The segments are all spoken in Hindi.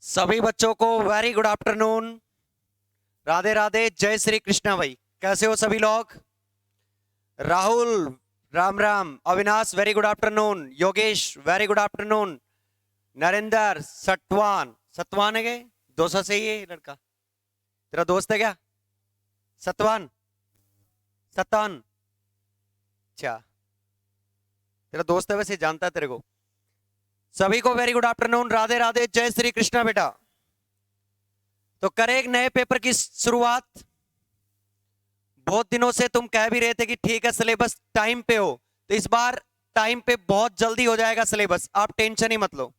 सभी बच्चों को very good afternoon. Radhe Radhe, जय श्री कृष्णा। भाई कैसे हो सभी लोग? Rahul Ram Ram, Avinash very good afternoon, Yogesh very good afternoon, Narendra Satwan Satwan है गए दोस्त से ही है ये लड़का, तेरा दोस्त है क्या? सतवान सतान, अच्छा तेरा दोस्त है, वैसे जानता है तेरे को। सभी को very good afternoon, Radhe Radhe, जय श्री कृष्णा। बेटा तो करें एक नए पेपर की शुरुआत। बहुत दिनों से तुम कह भी रहे थे कि ठीक है सिलेबस टाइम पे हो, तो इस बार टाइम पे बहुत जल्दी हो जाएगा सिलेबस, आप टेंशन ही मत लो।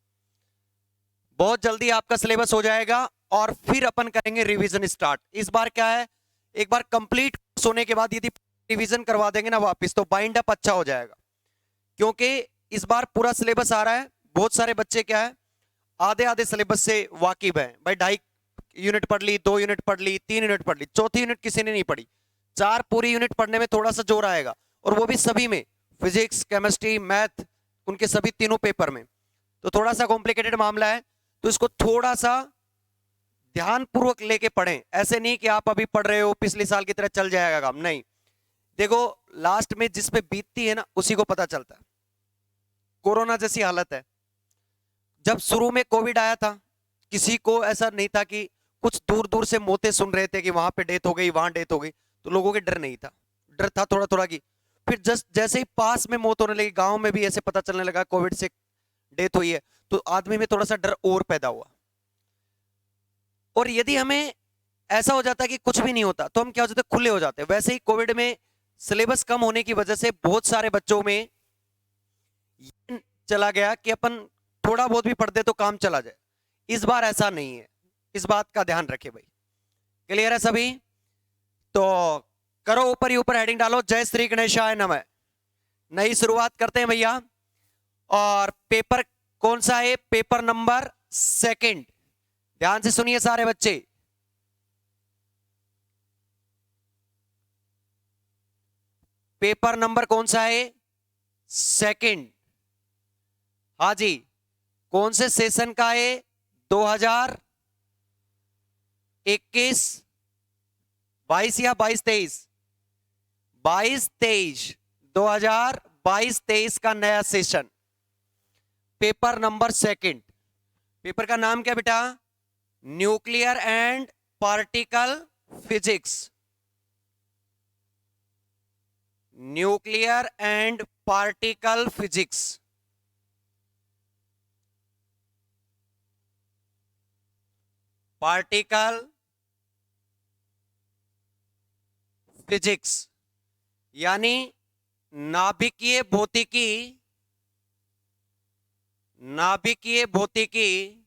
बहुत जल्दी आपका सिलेबस हो जाएगा और फिर अपन करेंगे रिवीजन स्टार्ट। इस बार क्या है, एक बार कंप्लीट होने के बाद यदि रिवीजन करवा देंगे ना वापस, तो बाइंड अप अच्छा हो जाएगा। क्योंकि इस बार पूरा सिलेबस आ रहा है, बहुत सारे बच्चे क्या है आधे आधे सिलेबस से वाकिफ है। भाई 2.5 यूनिट पढ़ ली, 2 यूनिट पढ़ ली, 3 यूनिट पढ़ ली, चौथी यूनिट किसी ने नहीं पढ़ी। 4 पूरी यूनिट पढ़ने में थोड़ा सा जोर आएगा, और वो भी सभी में, फिजिक्स केमिस्ट्री मैथ, उनके सभी तीनों पेपर में। तो थोड़ा सा कॉम्प्लिकेटेड मामला है, तो इसको थोड़ा सा ध्यान पूर्वक लेके पढ़ें। ऐसे नहीं कि आप अभी पढ़ रहे हो पिछले साल की तरह चल जाएगा काम, नहीं। देखो लास्ट में जिस पे बीतती है ना उसी को पता चलता है। कोरोना जैसी हालत है। जब शुरू में कोविड आया था, किसी को ऐसा नहीं था कि कुछ दूर दूर से मौतें सुन रहे थे कि वहां पे डेथ हो गई, वहां डेथ हो गई, तो लोगों के डर नहीं था। डर था थोड़ा थोड़ा की। फिर जस्ट जैसे ही पास में मौत होने लगी, गांव में भी ऐसे पता चलने लगा कोविड से डेथ हुई है, तो आदमी में थोड़ा सा डर और पैदा हुआ। और यदि हमें ऐसा हो जाता कि कुछ भी नहीं होता, तो हम क्या हो जाते, खुले हो जाते। वैसे ही कोविड में सिलेबस कम होने की वजह से बहुत सारे बच्चों में ये चला गया कि अपन थोड़ा बहुत भी पढ़ दे तो काम चला जाए। इस बार ऐसा नहीं है, इस बात का ध्यान रखे भाई। क्लियर है सभी? तो करो ऊपर ही ऊपर हेडिंग डालो, जय श्री गणेशाय नमः। नई शुरुआत करते हैं भैया। और पेपर कौन सा है? Paper number second. ध्यान से सुनिए सारे बच्चे। पेपर नंबर कौन सा है? सेकंड। हाँ जी, कौन से सेशन का है? 2021 22 या 22 23? 22 23, 2022 23 का नया session, paper number second. Paper का नाम क्या बेटा? Nuclear and particle physics. Nuclear and particle physics. Particle physics यानी नाभिकीय भौतिकी। नाभिकीय भौतिकी,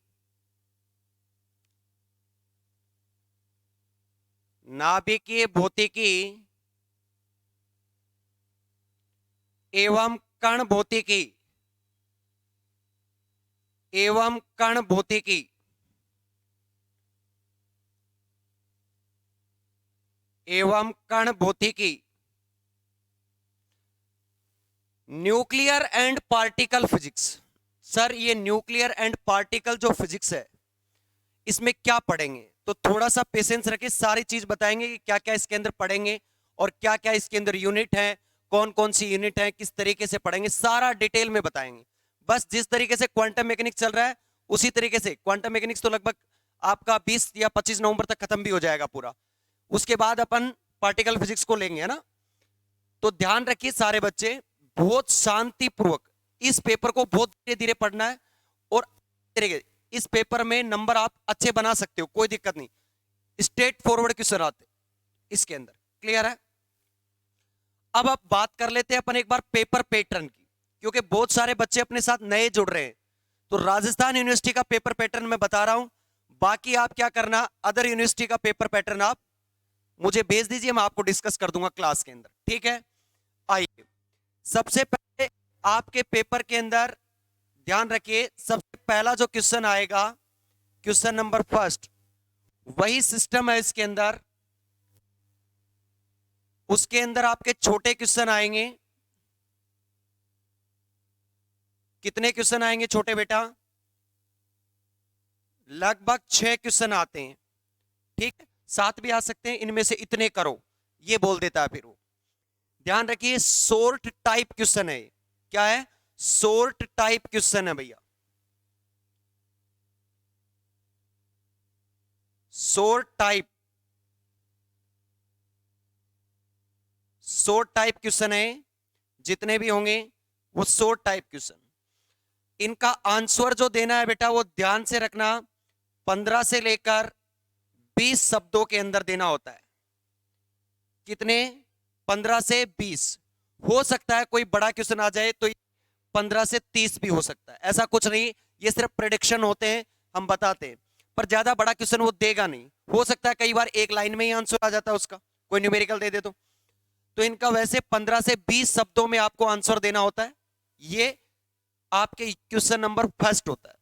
नाभिकीय भौतिकी एवं कण भौतिकी, एवं कण भौतिकी, एवं कण भौतिकी। Nuclear and particle physics. Sir ये न्यूक्लियर एंड पार्टिकल जो फिजिक्स है, इसमें क्या पढ़ेंगे? तो थोड़ा सा पेशेंस रखिए, सारी चीज बताएंगे कि क्या क्या इसके अंदर पढ़ेंगे और क्या क्या इसके अंदर यूनिट है, कौन कौन सी यूनिट है, किस तरीके से पढ़ेंगे, सारा डिटेल में बताएंगे। बस जिस तरीके से क्वांटम मैकेनिक्स चल रहा है उसी तरीके से। क्वांटम मैकेनिक्स तो लगभग आपका 20 या 25 नवंबर तक खत्म भी हो जाएगा पूरा। उसके बाद अपन पार्टिकल फिजिक्स को लेंगे, है ना। तो ध्यान रखिए सारे बच्चे, बहुत शांतिपूर्वक इस पेपर को बहुत धीरे धीरे पढ़ना है। और इस पेपर में नंबर आप अच्छे बना सकते हो, कोई दिक्कत नहीं। स्ट्रेट फॉरवर्ड क्वेश्चन आते इसके अंदर। क्लियर है? अब आप बात कर लेते हैं अपन एक बार पेपर पैटर्न की, क्योंकि बहुत सारे बच्चे अपने साथ नए जुड़ रहे हैं। तो राजस्थान यूनिवर्सिटी का पेपर पैटर्न मैं बता रहा हूं, बाकी आप क्या करना, अदर यूनिवर्सिटी का पेपर पैटर्न आप मुझे भेज दीजिए, मैं आपको डिस्कस कर दूंगा क्लास के अंदर। ठीक है, आइए सबसे पहले आपके पेपर के अंदर ध्यान रखिए, सबसे पहला जो क्वेश्चन आएगा, क्वेश्चन नंबर फर्स्ट, वही सिस्टम है इसके अंदर। उसके अंदर आपके छोटे क्वेश्चन आएंगे। कितने क्वेश्चन आएंगे छोटे बेटा? लगभग 6 क्वेश्चन आते हैं, ठीक है, 7 भी आ सकते हैं, इनमें से इतने करो, ये बोल देता है फिर वो। ध्यान रखिए, सोर्ट टाइप क्वेश्चन है। क्या है? सोर्ट टाइप क्वेश्चन है भैया, sort type, sort type question है, जितने भी होंगे वो सोर्ट टाइप क्वेश्चन। इनका आंसर जो देना है बेटा वो ध्यान से रखना, 15 से लेकर 20 शब्दों के अंदर देना होता है। कितने? 15 से 20। हो सकता है कोई बड़ा क्वेश्चन आ जाए तो 15 से 30 भी हो सकता है, ऐसा कुछ नहीं, ये सिर्फ प्रेडिक्शन होते हैं, हम बताते हैं, पर ज्यादा बड़ा क्वेश्चन वो देगा नहीं। हो सकता है कई बार एक लाइन में ही आंसर आ जाता है उसका, कोई न्यूमेरिकल दे दे तो इनका वैसे 15 से 20 शब्दों में आपको आंसर देना होता है। ये आपके क्वेश्चन नंबर फर्स्ट होता है।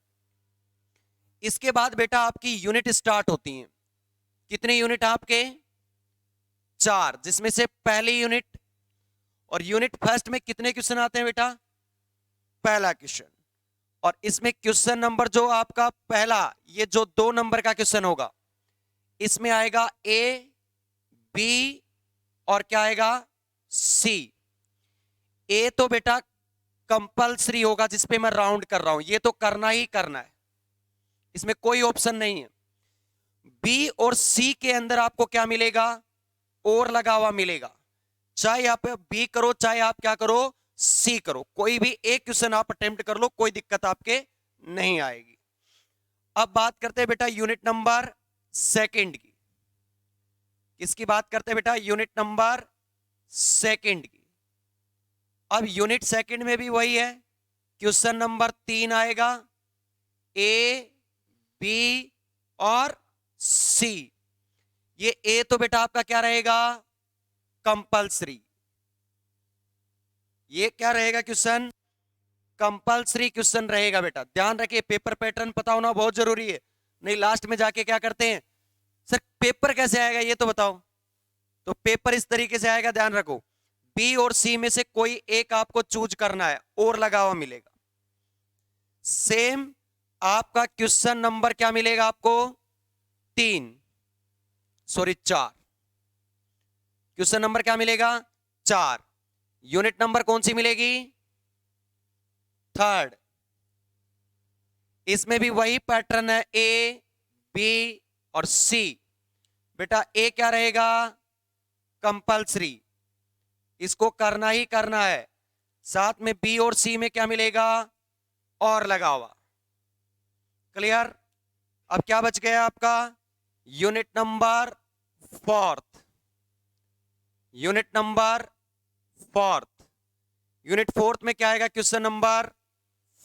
इसके बाद बेटा आपकी यूनिट स्टार्ट होती हैं। कितने यूनिट आपके? 4, जिसमें से पहली यूनिट, और यूनिट फर्स्ट में कितने क्वेश्चन आते हैं बेटा? पहला क्वेश्चन। और इसमें क्वेश्चन नंबर जो आपका पहला, ये जो 2 नंबर का क्वेश्चन होगा, इसमें आएगा ए, बी और क्या आएगा? सी। ए तो बेटा कंपल्सरी होगा, जिसपे मैं राउंड कर रहा हूं, ये तो करना ही करना है, इसमें कोई ऑप्शन नहीं है। बी और सी के अंदर आपको क्या मिलेगा? और लगा हुआ मिलेगा। चाहे आप बी करो, चाहे आप क्या करो, सी करो, कोई भी एक क्वेश्चन आप अटेम्प्ट कर लो, कोई दिक्कत आपके नहीं आएगी। अब बात करते हैं बेटा यूनिट नंबर सेकंड की। किसकी बात करते हैं बेटा? यूनिट नंबर सेकंड की। अब यूनिट सेकंड में भी वही है, क्वेश्चन नंबर 3 आएगा, ए, बी और सी। ये ए तो बेटा आपका क्या रहेगा? कंपल्सरी। ये क्या रहेगा क्वेश्चन? कंपल्सरी क्वेश्चन रहेगा बेटा। ध्यान रखिए, पेपर पैटर्न पता होना बहुत जरूरी है, नहीं लास्ट में जाके क्या करते हैं, सर पेपर कैसे आएगा ये तो बताओ। तो पेपर इस तरीके से आएगा, ध्यान रखो, बी और सी में से कोई एक आपको चूज करना है, और लगा हुआ मिलेगा। सेम आपका क्वेश्चन नंबर क्या मिलेगा आपको? 4। क्वेश्चन नंबर क्या मिलेगा? 4। यूनिट नंबर कौन सी मिलेगी? 3rd। इसमें भी वही पैटर्न है, ए, बी और सी। बेटा ए क्या रहेगा? कंपल्सरी, इसको करना ही करना है। साथ में बी और सी में क्या मिलेगा? और लगा हुआ। क्लियर? अब क्या बच गया आपका? Unit number 4th। Unit number 4th। Unit 4th में क्या आएगा? Question number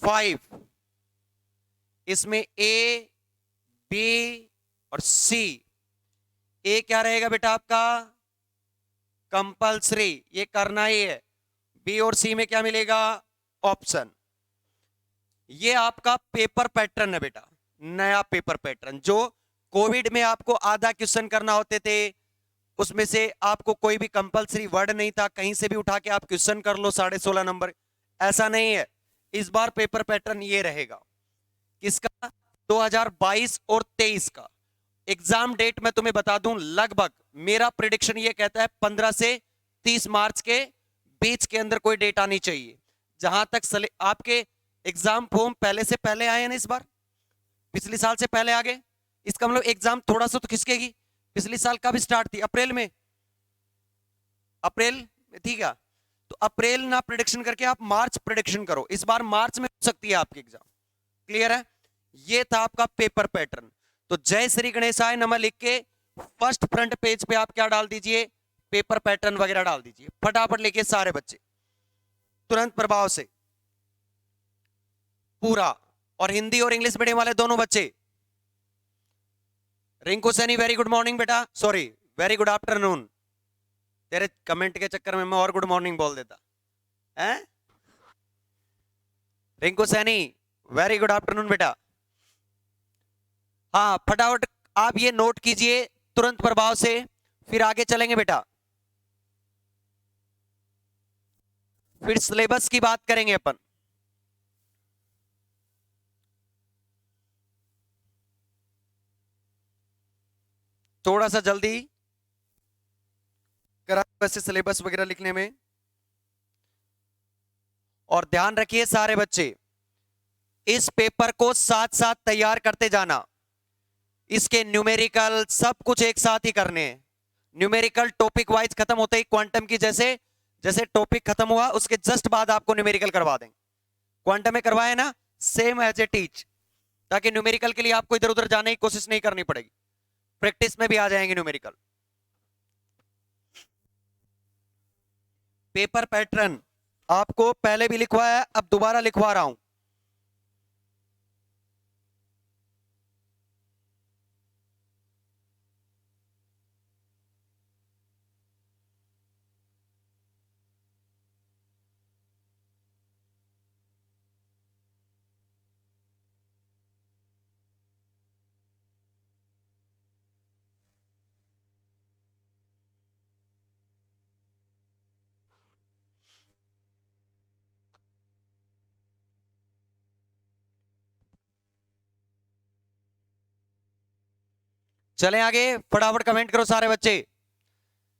5। इसमें ए, बी और सी। ए क्या रहेगा बेटा आपका? कंपल्सरी, ये करना ही है। बी और सी में क्या मिलेगा? ऑप्शन। ये आपका पेपर पैटर्न है बेटा, नया पेपर पैटर्न, जो कोविड में आपको आधा क्वेश्चन करना होते थे, उसमें से आपको कोई भी कंपल्सरी वर्ड नहीं था, कहीं से भी उठा के आप क्वेश्चन कर लो 16.5 नंबर। ऐसा नहीं है, इस बार पेपर पैटर्न ये रहेगा। किसका? 2022 और 23 का। एग्जाम डेट मैं तुम्हें बता दूं, लगभग मेरा प्रिडिक्शन ये कहता है 15 से 30 मार्च के बीच के अंदर कोई डेट आनी चाहिए। जहां तक आपके एग्जाम फॉर्म पहले से पहले आए हैं ना, इस बार पिछले साल से पहले आ गए, इसका मतलब एग्जाम थोड़ा सा तो खिसकेगी। पिछले साल कब स्टार्ट थी? अप्रैल में, अप्रैल में थी क्या? तो अप्रैल ना प्रिडिक्शन करके आप मार्च प्रिडिक्शन करो, इस बार मार्च में हो सकती है आपकी एग्जाम। क्लियर है? ये था आपका पेपर पैटर्न। तो जय श्री गणेशाय नमः लिख के फर्स्ट फ्रंट पेज पे आप क्या डाल दीजिए? पेपर पैटर्न वगैरह डाल दीजिए, फटाफट लिखिए सारे बच्चे, तुरंत प्रभाव से पूरा। और हिंदी और इंग्लिश मीडियम वाले दोनों बच्चे। Rinku Saini very good morning बेटा, सॉरी वेरी गुड आफ्टरनून। तेरे कमेंट के चक्कर में मैं और गुड मॉर्निंग बोल देता है। Rinku Saini very good afternoon बेटा। हाँ फटाफट आप ये नोट कीजिए तुरंत प्रभाव से, फिर आगे चलेंगे बेटा, फिर सिलेबस की बात करेंगे अपन। थोड़ा सा जल्दी करा वैसे सिलेबस वगैरह लिखने में। और ध्यान रखिए सारे बच्चे, इस पेपर को साथ साथ तैयार करते जाना। इसके न्यूमेरिकल सब कुछ एक साथ ही करने हैं। न्यूमेरिकल टॉपिक वाइज खत्म होते ही क्वांटम की जैसे जैसे टॉपिक खत्म हुआ उसके जस्ट बाद आपको न्यूमेरिकल करवा देंगे। क्वांटम में करवाए ना, सेम एज ए टीच, ताकि न्यूमेरिकल के लिए आपको इधर उधर जाने की कोशिश नहीं करनी पड़ेगी, प्रैक्टिस में भी आ जाएंगे न्यूमेरिकल। पेपर पैटर्न आपको पहले भी लिखवाया है, अब दोबारा लिखवा रहा हूं। चलें आगे, फटाफट कमेंट करो सारे बच्चे।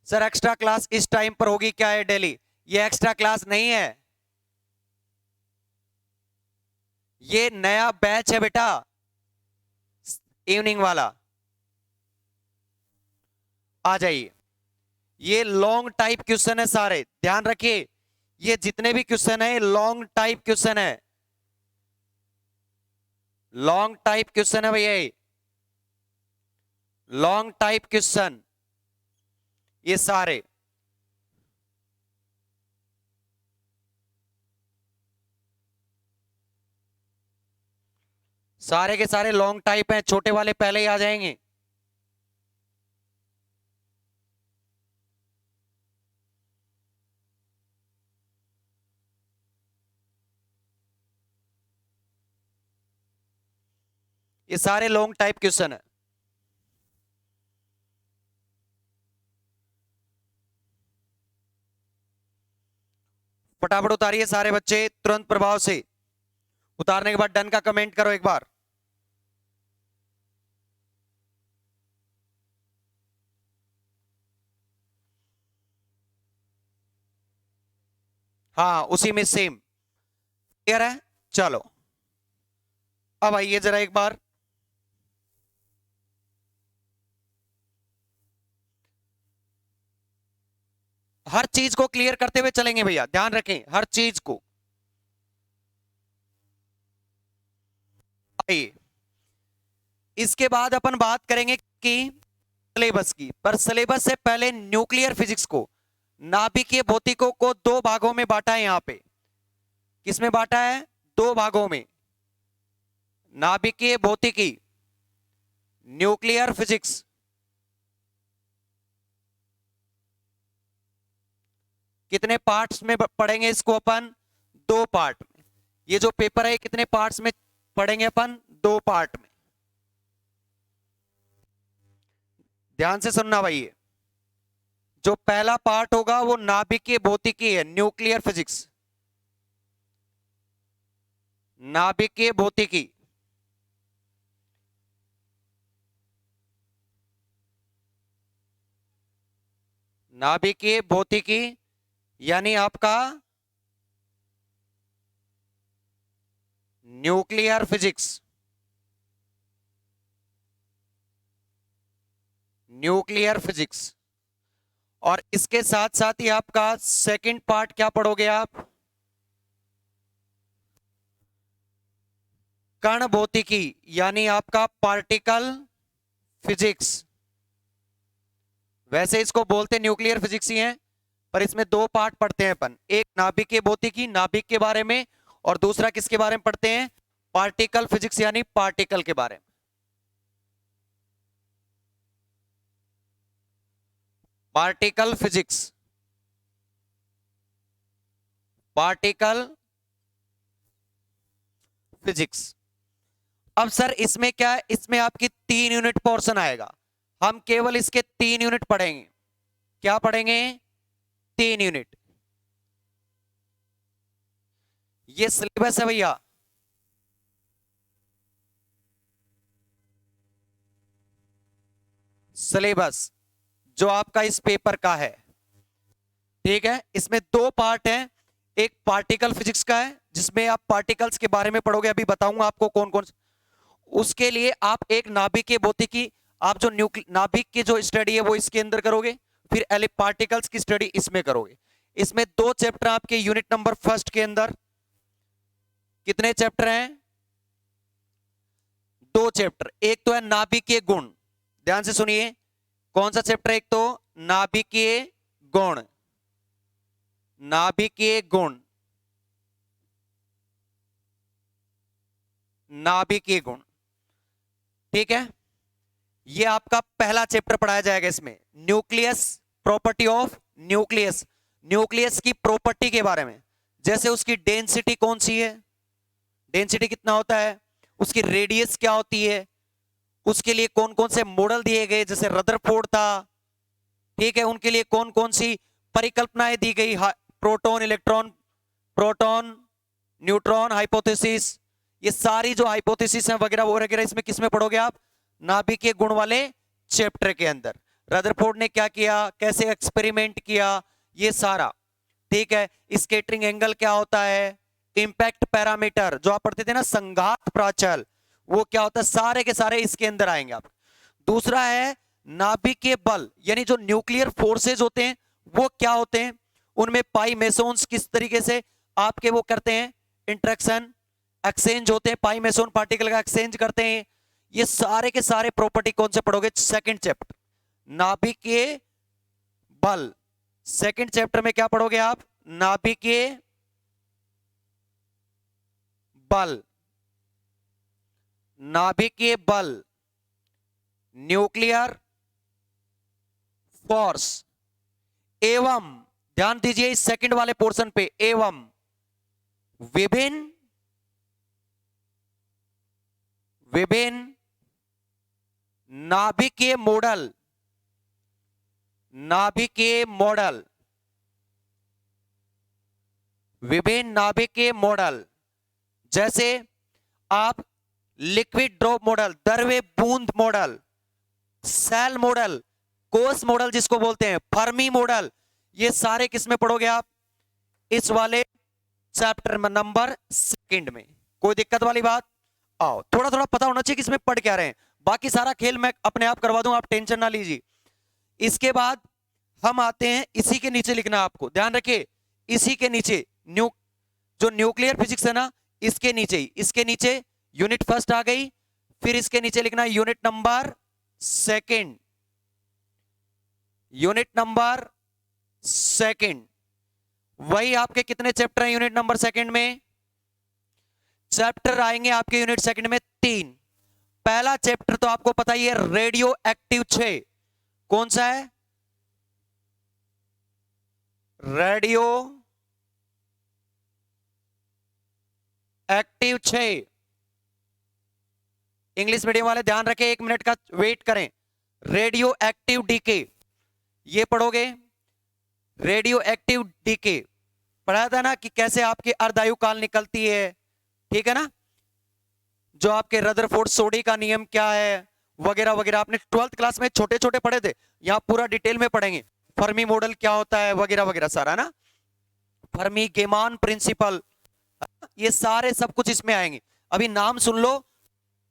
सर एक्स्ट्रा क्लास इस टाइम पर होगी क्या है डेली? ये एक्स्ट्रा क्लास नहीं है, ये नया बैच है बेटा, इवनिंग वाला। आ जाइए। ये लॉन्ग टाइप क्वेश्चन है सारे, ध्यान रखिए। ये जितने भी क्वेश्चन है लॉन्ग टाइप क्वेश्चन है, लॉन्ग टाइप क्वेश्चन है भैया, लॉन्ग टाइप क्वेश्चन ये सारे। सारे के सारे लॉन्ग टाइप हैं, छोटे वाले पहले ही आ जाएंगे। ये सारे लॉन्ग टाइप क्वेश्चन है। फटाफट उतारिए सारे बच्चे तुरंत प्रभाव से। उतारने के बाद डन का कमेंट करो एक बार। हाँ उसी में सेम क्लियर है। चलो अब आइए जरा एक बार, हर चीज को क्लियर करते हुए चलेंगे भैया, ध्यान रखें हर चीज को। आइए इसके बाद अपन बात करेंगे कि सिलेबस की, पर सिलेबस से पहले न्यूक्लियर फिजिक्स को, नाभिकीय भौतिकों को दो भागों में बांटा है। यहां पे किसमें बांटा है? दो भागों में। नाभिकीय भौतिकी, न्यूक्लियर फिजिक्स। कितने पार्ट्स में पढ़ेंगे इसको अपन? दो पार्ट में। ये जो पेपर है कितने पार्ट्स में पढ़ेंगे अपन? दो पार्ट में। ध्यान से सुनना भाई, जो पहला पार्ट होगा वो नाभिकीय भौतिकी है, न्यूक्लियर फिजिक्स, नाभिकीय भौतिकी। नाभिकीय भौतिकी यानी आपका न्यूक्लियर फिजिक्स, न्यूक्लियर फिजिक्स। और इसके साथ साथ ही आपका सेकंड पार्ट क्या पढ़ोगे आप? कण भौतिकी यानी आपका पार्टिकल फिजिक्स। वैसे इसको बोलते न्यूक्लियर फिजिक्स ही है, पर इसमें दो पार्ट पढ़ते हैं अपन, एक नाभिकीय भौतिकी नाभिक के बारे में, और दूसरा किसके बारे में पढ़ते हैं? पार्टिकल फिजिक्स यानी पार्टिकल के बारे में। Particle physics, particle physics. अब सर इसमें क्या है? इसमें आपकी 3 यूनिट पोर्शन आएगा, हम केवल इसके 3 यूनिट पढ़ेंगे। क्या पढ़ेंगे? 3 यूनिट। ये सिलेबस है भैया, सिलेबस जो आपका इस पेपर का है, ठीक है। इसमें दो पार्ट हैं, एक पार्टिकल फिजिक्स का है जिसमें आप पार्टिकल्स के बारे में पढ़ोगे, अभी बताऊंगा आपको कौन कौन। उसके लिए आप एक नाभिकीय भौतिकी, आप जो नाभिक की जो स्टडी है वो इसके अंदर करोगे, फिर पार्टिकल्स की स्टडी इसमें करोगे। इसमें दो चैप्टर आपके यूनिट नंबर फर्स्ट के अंदर। कितने चैप्टर हैं? दो चैप्टर। एक तो है नाभिकीय गुण, ध्यान से सुनिए कौन सा चैप्टर। एक तो नाभिकीय गुण, नाभिकीय गुण, नाभिकीय गुण, ठीक है। ये आपका पहला चैप्टर पढ़ाया जाएगा इसमें। Nucleus, property of nucleus, nucleus की प्रॉपर्टी के बारे में, जैसे उसकी डेंसिटी कौन सी है, डेंसिटी कितना होता है, उसकी रेडियस क्या होती है, उसके लिए कौन कौन से मॉडल दिए गए, जैसे रदरफोर्ड था, ठीक है, उनके लिए कौन कौन सी परिकल्पनाएं दी गई, proton electron, proton neutron hypothesis, ये सारी जो हाइपोथेसिस है वगैरह वगैरह इसमें किसमें पढ़ोगे आप? नाभिकीय गुण वाले चैप्टर के अंदर। रदरफोर्ड ने क्या किया, कैसे एक्सपेरिमेंट किया, ये सारा, ठीक है। स्कैटरिंग एंगल क्या होता है, इंपैक्ट पैरामीटर जो आप पढ़ते थे ना, संघात प्राचल, वो क्या होता है, सारे के सारे इसके अंदर आएंगे आप। दूसरा है नाभिकीय बल, यानी जो न्यूक्लियर फोर्सेज होते हैं वो क्या होते हैं, उनमें पाई मेसोन्स किस तरीके से आपके वो करते हैं, इंटरेक्शन एक्सचेंज होते हैं, पाई मेसोन पार्टिकल का एक्सचेंज करते हैं, ये सारे के सारे प्रॉपर्टी कौन से पढ़ोगे? सेकंड चैप्टर नाभिकीय बल। सेकंड चैप्टर में क्या पढ़ोगे आप? नाभिकीय बल, नाभिकीय बल, न्यूक्लियर फोर्स, एवं ध्यान दीजिए इस सेकंड वाले पोर्शन पे, एवं विभिन्न नाभिकीय मॉडल, नाभिकीय मॉडल, विभिन्न नाभिकीय मॉडल, जैसे आप लिक्विड ड्रॉप मॉडल, द्रव्य बूंद मॉडल, सेल मॉडल, कोष मॉडल जिसको बोलते हैं, फर्मी मॉडल, ये सारे किसमें पढ़ोगे आप? इस वाले चैप्टर में नंबर सेकंड में। कोई दिक्कत वाली बात? आओ, थोड़ा थोड़ा पता होना चाहिए कि इसमें पढ़ क्या रहे हैं, बाकी सारा खेल मैं अपने आप करवा दूं, आप टेंशन ना लीजिए। इसके बाद हम आते हैं, इसी के नीचे लिखना आपको, ध्यान रखिए, इसी के नीचे जो न्यूक्लियर फिजिक्स है ना, इसके नीचे ही, इसके नीचे यूनिट फर्स्ट आ गई, फिर इसके नीचे लिखना unit number second, unit number second. वही आपके कितने चैप्टर हैं यूनिट नंबर सेकंड में? चैप्टर आएंगे आपके यूनिट सेकंड में 3। पहला चैप्टर तो आपको पता ही है, रेडियो एक्टिव 6, कौन सा है? Radio active 6। इंग्लिश मीडियम वाले ध्यान रखें, 1 मिनट का वेट करें। रेडियो एक्टिव डीके ये पढ़ोगे, रेडियो एक्टिव डीके पढ़ाया था ना कि कैसे आपकी अर्धायु काल निकलती है, ठीक है ना, जो आपके रदरफोर्ड सोडी का नियम क्या है वगैरह वगैरह, आपने 12th क्लास में छोटे छोटे पढ़े थे, यहां पूरा डिटेल में पढ़ेंगे। फर्मी मॉडल क्या होता है वगैरह वगैरह सारा ना, फर्मी गेमान प्रिंसिपल, ये सारे सब कुछ इसमें आएंगे। अभी नाम सुन लो,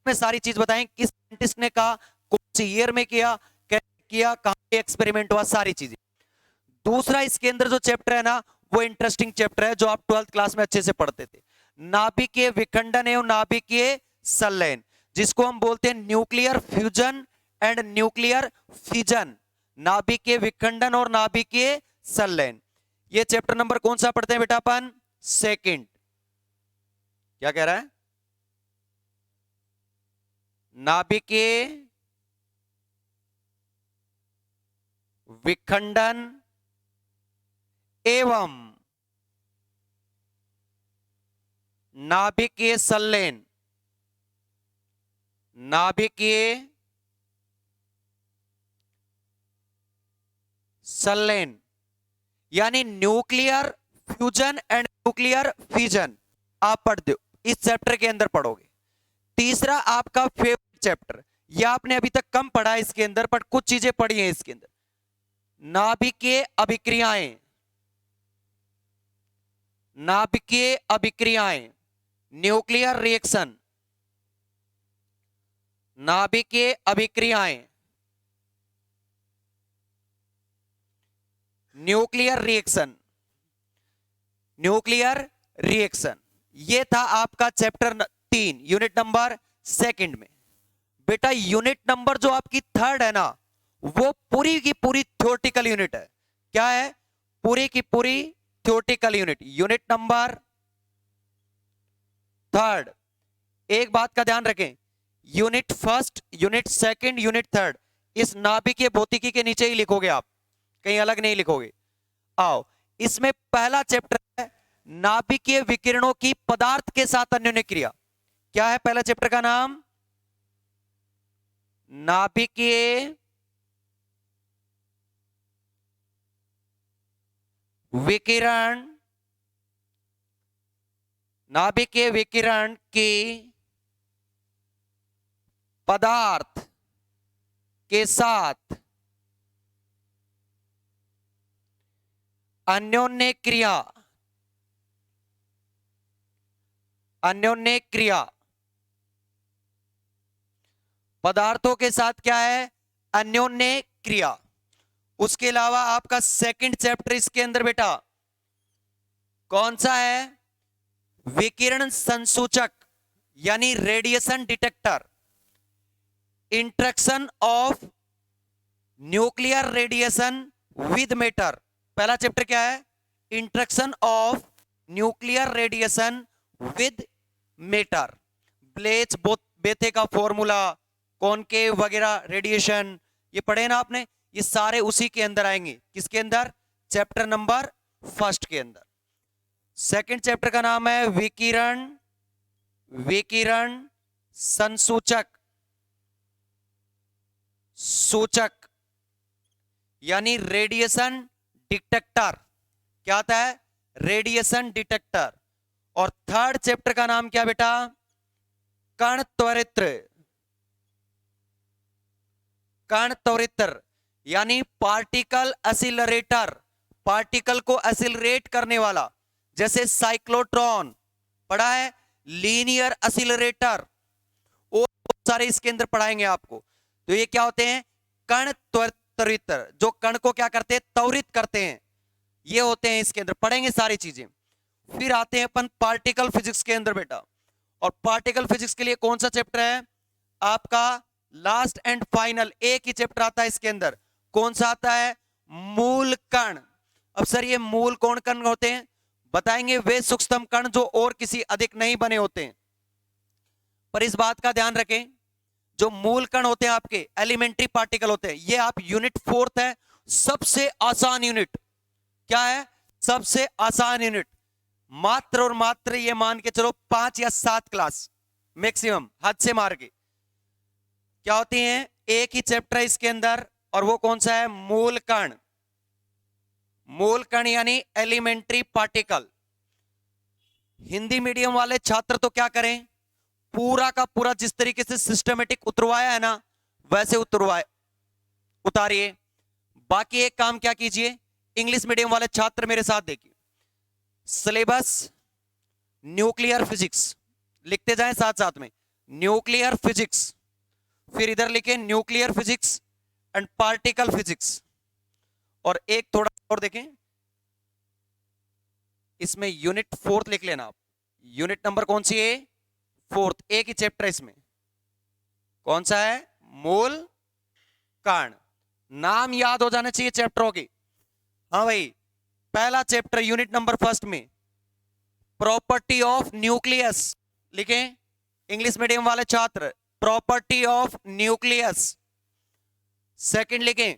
में सारी चीज बताएं, किस साइंटिस्ट ने कहा, कौन सी ईयर में किया, कैसे किया, कहां पे एक्सपेरिमेंट हुआ, सारी चीजें। दूसरा इसके अंदर जो चैप्टर है ना, वो इंटरेस्टिंग चैप्टर है जो आप 12th क्लास में अच्छे से पढ़ते थे, नाभिकीय विखंडन एवं नाभिकीय संलयन, जिसको हम बोलते हैं nuclear fusion and nuclear fission, नाभिकीय विखंडन और नाभिकीय संलयन। ये चैप्टर नंबर कौन सा पढ़ते हैं बेटा अपन? सेकंड। क्या कह रहा है? नाभिकीय विखंडन एवं नाभिकीय संलयन, नाभिकीय संलयन यानी nuclear fusion and nuclear fission आप पढ़ते हो, इस चैप्टर के अंदर पढ़ोगे। तीसरा आपका फेवरेट चैप्टर, ये आपने अभी तक कम पढ़ा है इसके अंदर, बट कुछ चीजें पढ़ी हैं इसके अंदर। नाभिकीय अभिक्रियाएं, नाभिकीय अभिक्रियाएं, न्यूक्लियर रिएक्शन, नाभिकीय अभिक्रियाएं, न्यूक्लियर रिएक्शन, न्यूक्लियर रिएक्शन। ये था आपका चैप्टर 3 यूनिट नंबर 2 में। बेटा यूनिट नंबर जो आपकी 3 है ना, वो पूरी की पूरी थ्योरेटिकल यूनिट है। क्या है? पूरी की पूरी थ्योरेटिकल यूनिट। यूनिट नंबर 3, एक बात का ध्यान रखें, यूनिट 1, यूनिट 2, यूनिट 3 इस नाभिकीय भौतिकी के नीचे ही लिखोगे आप, कहीं अलग नहीं लिखोगे। आओ, इसमें पहला चैप्टर है नाभिकीय विकिरणों की पदार्थ के साथ अन्योन्य क्रिया। क्या है पहला चैप्टर का नाम? नाभिकीय विकिरण, नाभिकीय विकिरण की पदार्थ के साथ अन्योन्य क्रिया, अन्योन्य क्रिया। पदार्थों के साथ क्या है? अन्योन्य क्रिया। उसके अलावा आपका सेकंड चैप्टर इसके अंदर बेटा कौन सा है? विकिरण संसूचक यानी radiation detector, interaction of nuclear radiation with matter. पहला चैप्टर क्या है? Interaction of nuclear radiation with matter. Bloch Bethe का फॉर्मूला, कॉनकेव वगैरह रेडिएशन, ये पढ़े ना आपने, ये सारे उसी के अंदर आएंगे। किसके अंदर? चैप्टर नंबर 1 के अंदर। सेकंड चैप्टर का नाम है विकिरण, विकिरण संसूचक, सूचक यानी रेडिएशन डिटेक्टर। क्या आता है? Radiation detector. और थर्ड चैप्टर का नाम क्या बेटा? कण त्वरित्र, कण त्वरित्र यानी पार्टिकल एसिलरेटर, पार्टिकल को एसिलरेट करने वाला, जैसे साइक्लोट्रॉन पढ़ा है, लीनियर एसिलरेटर, और बहुत सारे इसके अंदर पढ़ाएंगे आपको। तो ये क्या होते हैं? कण त्वरित्र, जो कण को क्या करते हैं? त्वरित करते हैं, ये होते हैं इसके अंदर, पढ़ेंगे सारी चीजें। फिर आते हैं अपन पार्टिकल फिजिक्स के अंदर बेटा, और पार्टिकल फिजिक्स के लिए कौन सा चैप्टर है आपका? लास्ट एंड फाइनल एक ही चैप्टर आता है इसके अंदर। कौन सा आता है? मूल कण। अब सर ये मूल कौन कण होते हैं? बताएंगे, वे सूक्ष्म कण जो और किसी अधिक नहीं बने होते हैं। पर इस बात का ध्यान रखें, जो मूल कण होते हैं आपके एलिमेंट्री पार्टिकल होते हैं, ये आप यूनिट 4 है, सबसे आसान यूनिट। क्या है? सबसे आसान यूनिट। मात्र और मात्र ये मान के चलो 5 या 7 क्लास मैक्सिमम, हद से मार के क्या होती हैं? एक ही चैप्टर है इसके अंदर, और वो कौन सा है? मूल कण। मूल कण यानी एलिमेंट्री पार्टिकल। हिंदी मीडियम वाले छात्र तो क्या करें, पूरा का पूरा जिस तरीके से सिस्टमेटिक उतरवाया है ना, वैसे उतारिए। बाकी एक काम क्या कीजिए, इंग्लिश मीडियम वाले छात्र मेरे साथ देखिए, सिलेबस न्यूक्लियर फिजिक्स लिखते जाएं साथ साथ में, न्यूक्लियर फिजिक्स, फिर इधर लिखें nuclear physics and particle physics. और एक थोड़ा और देखें, इसमें यूनिट 4 लिख लेना आप। यूनिट नंबर कौन सी है? 4, एक ही चैप्टर है इसमें। कौन सा है? मूल कण। नाम याद हो जाना चाहिए चैप्टरों की। हाँ भाई, पहला चैप्टर यूनिट नंबर 1 में प्रॉपर्टी ऑफ न्यूक्लियस लिखें, इंग्लिश मीडियम वाले छात्र, प्रॉपर्टी ऑफ न्यूक्लियस। सेकंड लिखें,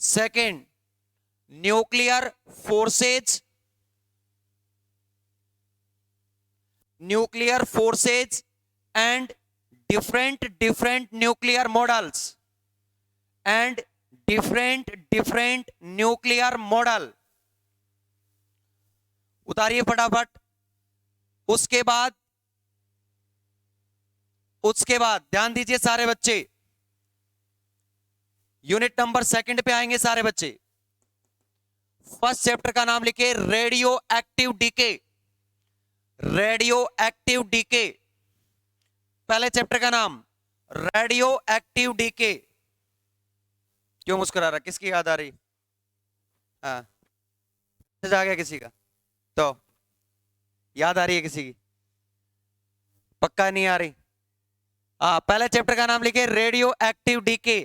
second nuclear forces, nuclear forces and different nuclear models, and different nuclear model. उतारिए फटाफट। उसके बाद उसके बाद ध्यान दीजिए सारे बच्चे, यूनिट नंबर सेकंड पे आएंगे सारे बच्चे। फर्स्ट चैप्टर का नाम लिखे radioactive decay. Radioactive decay, पहले चैप्टर का नाम रेडियो एक्टिव डीके। क्यों मुस्कुरा रहा, किसकी याद आ रही? हाँ, आ गया किसी का? तो याद आ रही है किसी की? पक्का नहीं आ रही? हाँ, पहले चैप्टर का नाम लिखे radioactive decay.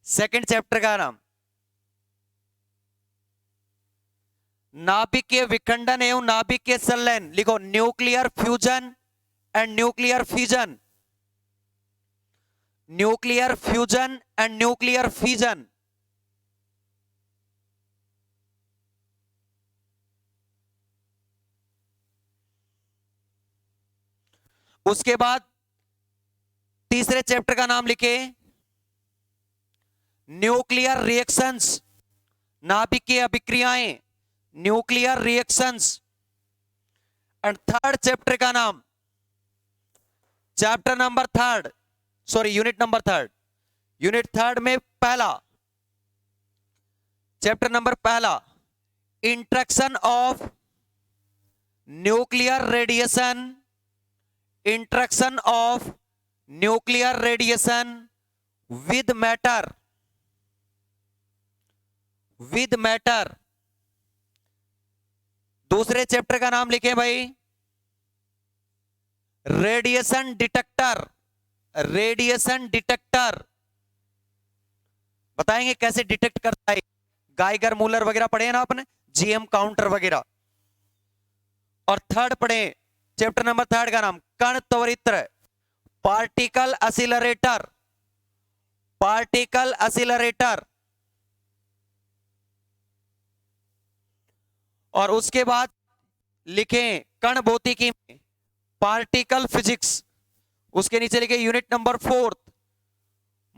Second chapter का नाम नाभिकीय विखंडन एवं नाभिकीय संलयन। लिखो nuclear fusion and nuclear fission. Nuclear fusion and nuclear fission. उसके बाद तीसरे चैप्टर का नाम लिखे न्यूक्लियर रिएक्शंस, नाभिकीय अभिक्रियाएं, nuclear reactions. And third chapter का नाम, chapter number third, sorry unit number third, unit third में पहला चैप्टर नंबर पहला, interaction of nuclear radiation, interaction of nuclear radiation with matter, with matter. दूसरे चैप्टर का नाम लिखे भाई रेडिएशन डिटेक्टर, रेडिएशन डिटेक्टर। बताएंगे कैसे डिटेक्ट करता है, गाइगर मूलर वगैरह पढ़े ना आपने, जीएम काउंटर वगैरह। और थर्ड पढ़े, चैप्टर नंबर थर्ड का नाम कण त्वरित्र, पार्टिकल एसिलरेटर, पार्टिकल एसिलरेटर। और उसके बाद लिखें कण भौतिकी में पार्टिकल फिजिक्स। उसके नीचे लिखे यूनिट नंबर फोर्थ,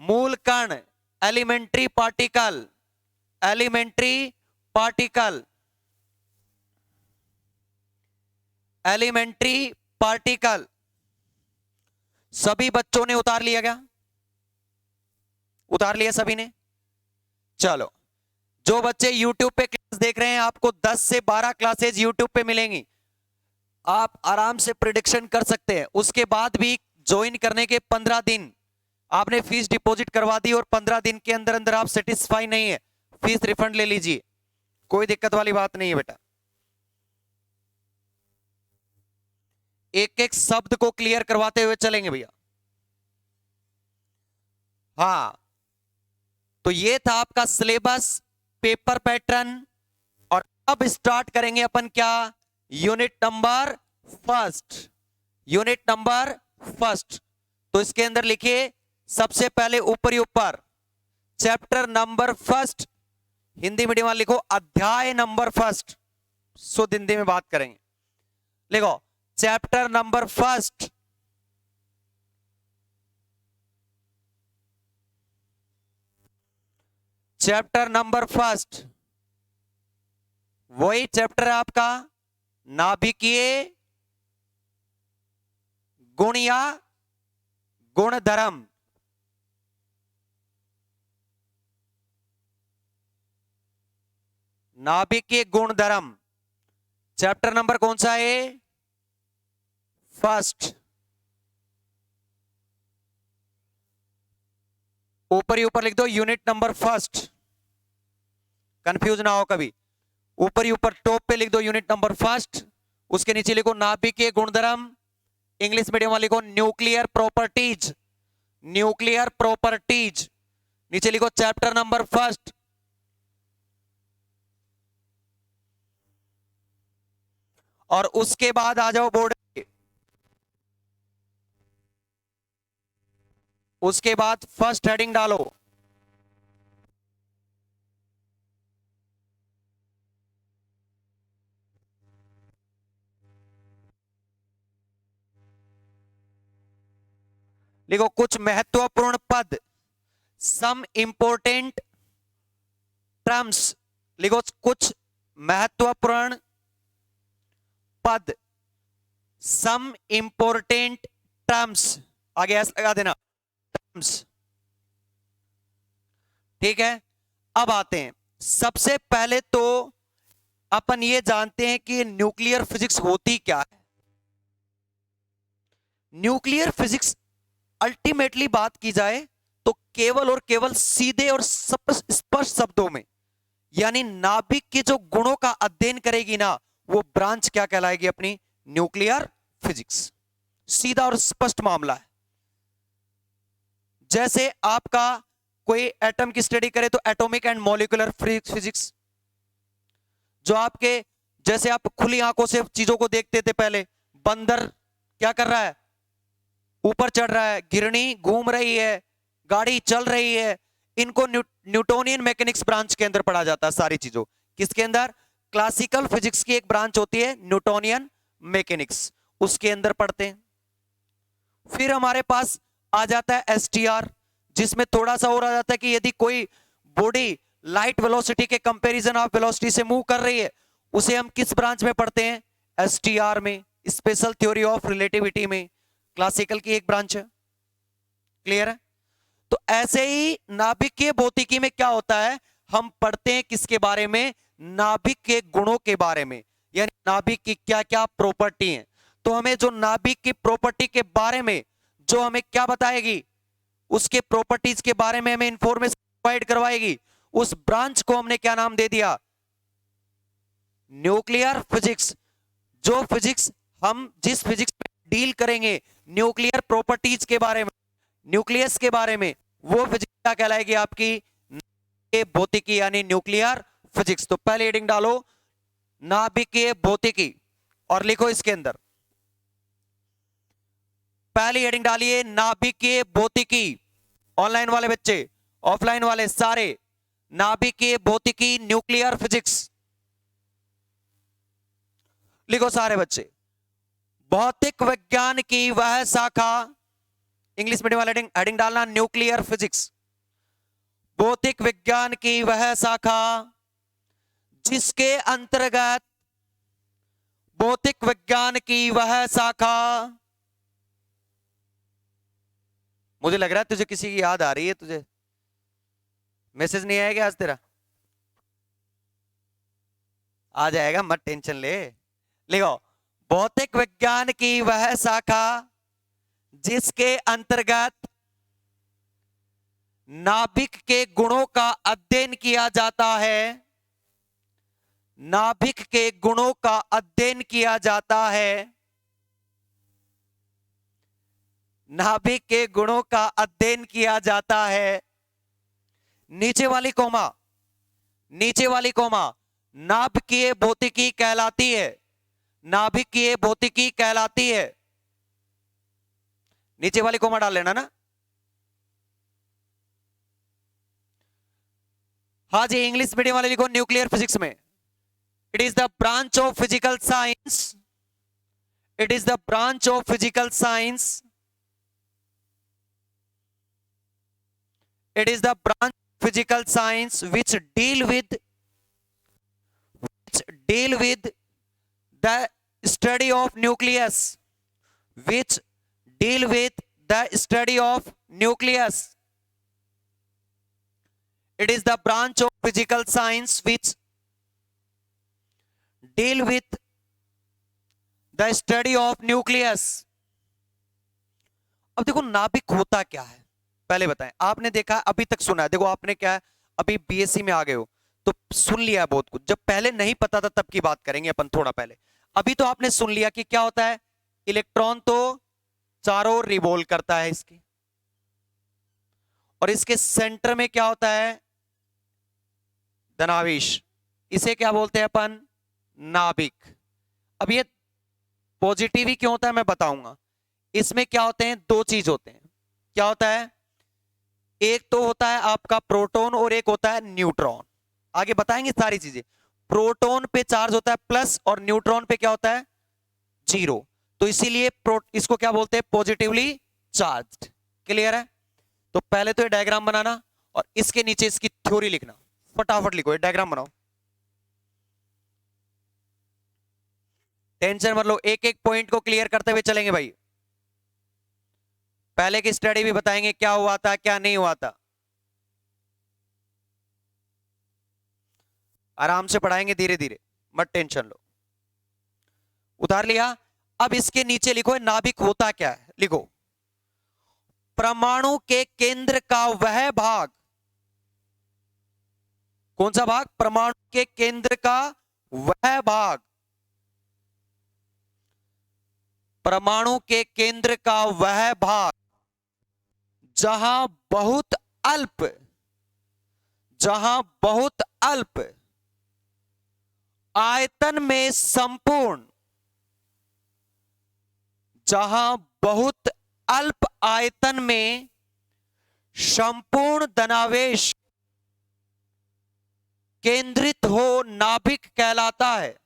मूल कण, elementary particle, elementary particle, elementary particle. सभी बच्चों ने उतार लिया क्या? उतार लिया सभी ने? चलो, जो बच्चे YouTube पे क्लास देख रहे हैं, आपको 10 से 12 क्लासेज YouTube पे मिलेंगी। आप आराम से प्रिडिक्शन कर सकते हैं। उसके बाद भी ज्वाइन करने के 15 दिन आपने फीस डिपॉजिट करवा दी और 15 दिन के अंदर अंदर आप सेटिस्फाई नहीं है, फीस रिफंड ले लीजिए, कोई दिक्कत वाली बात नहीं है बेटा। एक एक शब्द को क्लियर करवाते हुए चलेंगे भैया। हाँ, तो ये था आपका सिलेबस, पेपर पैटर्न। और अब स्टार्ट करेंगे अपन क्या? Unit number first, unit number first. तो इसके अंदर लिखिए सबसे पहले ऊपर ही ऊपर chapter number first, Hindi medium वाले लिखो अध्याय नंबर फर्स्ट, शुद्ध हिंदी में बात करेंगे। लिखो chapter number first, chapter number first वही चैप्टर है आपका नाभिकीय गुण या गुणधर्म। नाभिकीय गुणधर्म चैप्टर नंबर कौन सा है? फर्स्ट। ऊपर ही ऊपर लिख दो यूनिट नंबर फर्स्ट, कंफ्यूज ना हो कभी। ऊपर ही ऊपर टॉप पे लिख दो यूनिट नंबर फर्स्ट, उसके नीचे लिखो नाभिकीय गुणधर्म, इंग्लिश मीडियम वाले लिखो न्यूक्लियर प्रॉपर्टीज, न्यूक्लियर प्रॉपर्टीज, नीचे लिखो चैप्टर नंबर फर्स्ट। और उसके बाद आ जाओ बोर्ड पे, उसके बाद फर्स्ट हेडिंग डालो, लिखो कुछ महत्वपूर्ण पद, सम इंपोर्टेंट टर्म्स। लिखो कुछ महत्वपूर्ण पद, सम इंपोर्टेंट टर्म्स। आगे एस लगा देना, ठीक है। अब आते हैं, सबसे पहले तो अपन ये जानते हैं कि न्यूक्लियर फिजिक्स होती क्या है। न्यूक्लियर फिजिक्स अल्टीमेटली बात की जाए तो केवल और केवल सीधे और स्पष्ट शब्दों में, यानी नाभिक के जो गुणों का अध्ययन करेगी ना, वो ब्रांच क्या कहलाएगी अपनी, न्यूक्लियर फिजिक्स। सीधा और स्पष्ट मामला है। जैसे आपका कोई एटम की स्टडी करे तो एटॉमिक एंड मॉलिक्यूलर फिजिक्स, जो आपके, जैसे आप खुली आंखों से चीजों को देखते थे पहले, बंदर क्या कर रहा है, ऊपर चढ़ रहा है, घिरनी घूम रही है, गाड़ी चल रही है, इनको न्यूटोनियन मैकेनिक्स ब्रांच के अंदर पढ़ा जाता है सारी चीजों। किसके अंदर, क्लासिकल फिजिक्स की एक ब्रांच होती है न्यूटोनियन मैकेनिक्स, उसके अंदर पढ़ते हैं। फिर हमारे पास आ जाता है एसटीआर, जिसमें थोड़ा सा और आ जाता है कि यदि कोई बॉडी लाइट वेलोसिटी के कंपैरिजन ऑफ वेलोसिटी से मूव कर रही है, उसे हम किस ब्रांच में पढ़ते हैं, एसटीआर में, स्पेशल थ्योरी ऑफ रिलेटिविटी में, क्लासिकल की एक ब्रांच है। क्लियर है। तो ऐसे ही नाभिकीय भौतिकी में क्या होता है, हम पढ़ते हैं किसके बारे में, नाभिक के गुणों के बारे में, यानी नाभिक की क्या क्या प्रॉपर्टी है। तो हमें जो नाभिक की प्रॉपर्टी के बारे में जो हमें क्या बताएगी, उसके प्रॉपर्टीज के बारे में हमें इंफॉर्मेशन प्रोवाइड करवाएगी, उस ब्रांच को हमने क्या नाम दे दिया, न्यूक्लियर फिजिक्स। जो फिजिक्स हम जिस फिजिक्स में डील करेंगे न्यूक्लियर प्रॉपर्टीज के बारे में, न्यूक्लियस के बारे में, वो फिजिक्स क्या कहलाएगी आपकी, भौतिकी, यानी न्यूक्लियर फिजिक्स। तो पहले हेडिंग डालो नाभिकीय भौतिकी और लिखो इसके अंदर, पहली हेडिंग डालिए नाभिकीय भौतिकी। ऑनलाइन वाले बच्चे, ऑफलाइन वाले सारे, नाभिकीय भौतिकी न्यूक्लियर फिजिक्स लिखो सारे बच्चे। भौतिक विज्ञान की वह शाखा, इंग्लिश मीडियम वाले हेडिंग डालना न्यूक्लियर फिजिक्स। भौतिक विज्ञान की वह शाखा जिसके अंतर्गत, भौतिक विज्ञान की वह शाखा, मुझे लग रहा है तुझे किसी की याद आ रही है, तुझे मैसेज नहीं आएगा आज तेरा, आ जाएगा, मत टेंशन ले। लिखो भौतिक विज्ञान की वह शाखा जिसके अंतर्गत नाभिक के गुणों का अध्ययन किया जाता है, नाभिक के गुणों का अध्ययन किया जाता है, नाभिक के गुणों का अध्ययन किया जाता है। नीचे वाली कोमा, नीचे वाली कोमा नाभिकीय भौतिकी कहलाती है, नाभिकीय भौतिकी कहलाती है। नीचे वाली कोमा डाल लेना ना। हाँ जी, इंग्लिश मीडियम वाले लिखो न्यूक्लियर फिजिक्स में, it is the branch of physical science, it is the branch of physical science, it is the branch of physical science which deal with the study of nucleus, which deal with the study of nucleus. It is the branch of physical science which deal with the study of nucleus. अब देखो नाभिक होता क्या है, पहले बताएं। आपने देखा, अभी तक सुना है, देखो आपने क्या है, अभी बीएससी में आ गए हो तो सुन लिया है बहुत कुछ, जब पहले नहीं पता था तब की बात करेंगे अपन थोड़ा पहले। अभी तो आपने सुन लिया कि क्या होता है, इलेक्ट्रॉन तो चारों ओर रिवॉल्व करता है इसके, और इसके सेंटर में क्या होता है, धनावेश, इसे क्या बोलते हैं अपन, नाभिक। अब ये पॉजिटिव ही क्यों होता है मैं बताऊंगा। इसमें क्या होते हैं, दो चीज होते हैं। क्या होता है, एक तो होता है आपका प्रोटॉन और एक होता है न्यूट्रॉन। आगे बताएंगे सारी चीजें। प्रोटॉन पे चार्ज होता है प्लस और न्यूट्रॉन पे क्या होता है, जीरो। तो इसीलिए इसको क्या बोलते हैं, पॉजिटिवली चार्ज्ड। क्लियर है। तो पहले तो ये डायग्राम बनाना और इसके नीचे इसकी थ्योरी लिखना, फटाफट लिखो, ये डायग्राम बनाओ, टेंशन मत लो, एक एक पॉइंट को क्लियर करते हुए चलेंगे भाई। पहले की स्टडी भी बताएंगे क्या हुआ था क्या नहीं हुआ था, आराम से पढ़ाएंगे धीरे धीरे, मत टेंशन लो। उतार लिया। अब इसके नीचे लिखो नाभिक होता क्या है, लिखो परमाणु के केंद्र का वह भाग, कौन सा भाग, परमाणु के केंद्र का वह भाग, परमाणु के केंद्र का वह भाग जहां बहुत अल्प, जहां बहुत अल्प आयतन में संपूर्ण, जहां बहुत अल्प आयतन में संपूर्ण धनावेश केंद्रित हो नाभिक कहलाता है।